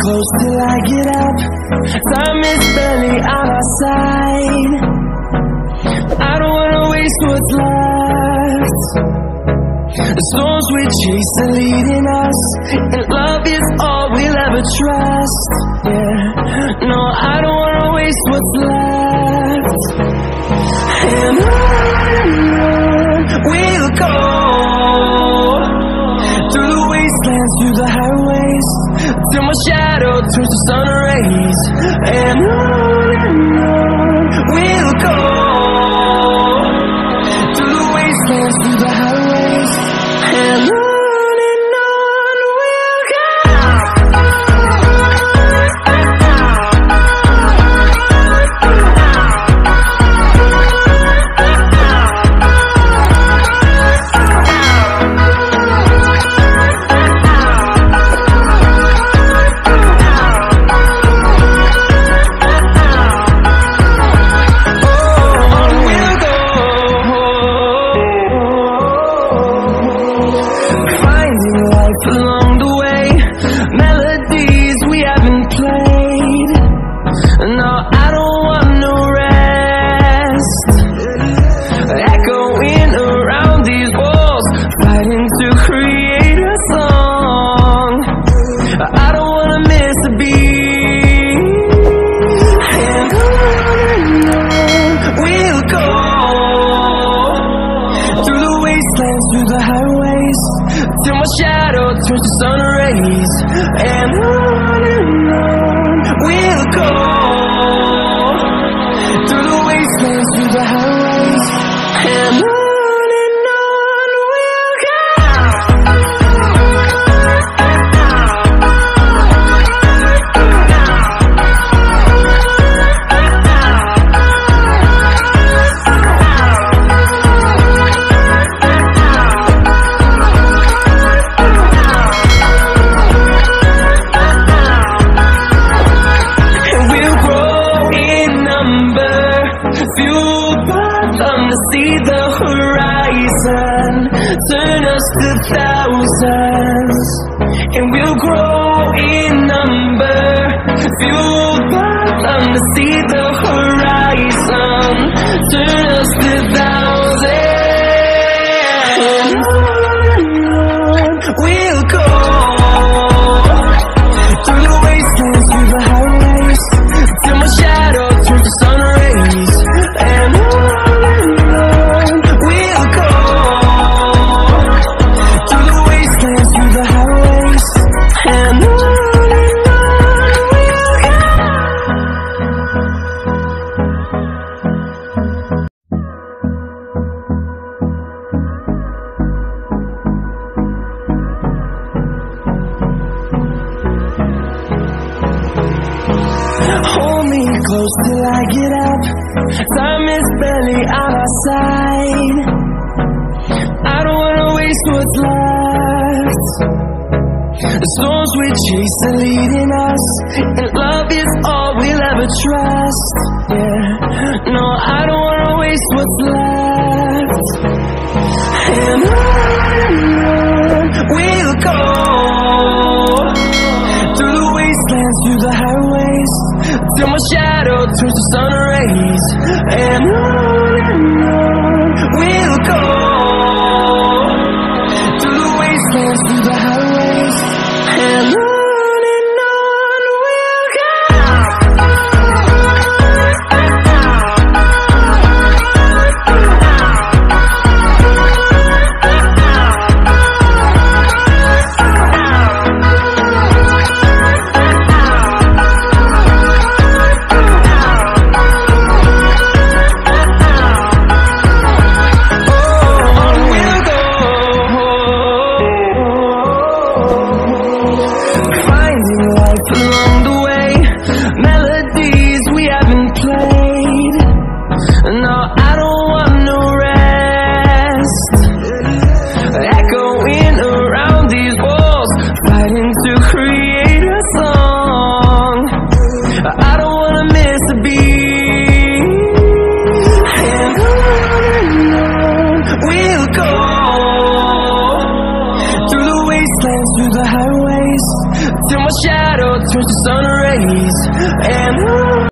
close till I get up. Time is barely on our side. I don't wanna waste what's left. The storms we chase are leading us, and love is all we'll ever trust. Yeah, no, I don't wanna waste what's left. And on we'll go, through the wastelands, through the highways, till my shadow turns to sun rays. And on we'll go, through the wastelands, through the highways, and on we'll go. Along the way, melodies we haven't played. No, I don't want no rest. Echoing around these walls, fighting to create a song. I don't wanna miss a beat. And on we'll go, through the wastelands, through the highways, till my shadow turns to sun rays. And on we'll go, through the wastelands, through the highways, and on we'll go. Fueled by thunder, see the horizon, turn us to thousands, and we'll grow in number. Fueled by thunder, see the horizon, turn us to thousands. We'll go, through the wastelands, through the highways, till my shadow turns to sun rays. And on we'll go, through the wastelands, through the highways, and on we'll go. Hold me close till I get up. Time is barely on our side. I don't wanna waste what's left. The storms we chase are leading us, and love is all we'll ever trust. Yeah, no, I don't wanna waste what's left. And on we'll go, through the wastelands, through the highways, till my shadow turns to sun rays. And on we'll go, through the wastelands, through the highways, and on we'll go. Along the way, melodies we haven't played. No, I don't want no rest. Echoing around these walls, fighting to create a song. I don't wanna miss a beat. And on we'll go, through the wastelands, through the highways, till my shadow turns to sun rays. And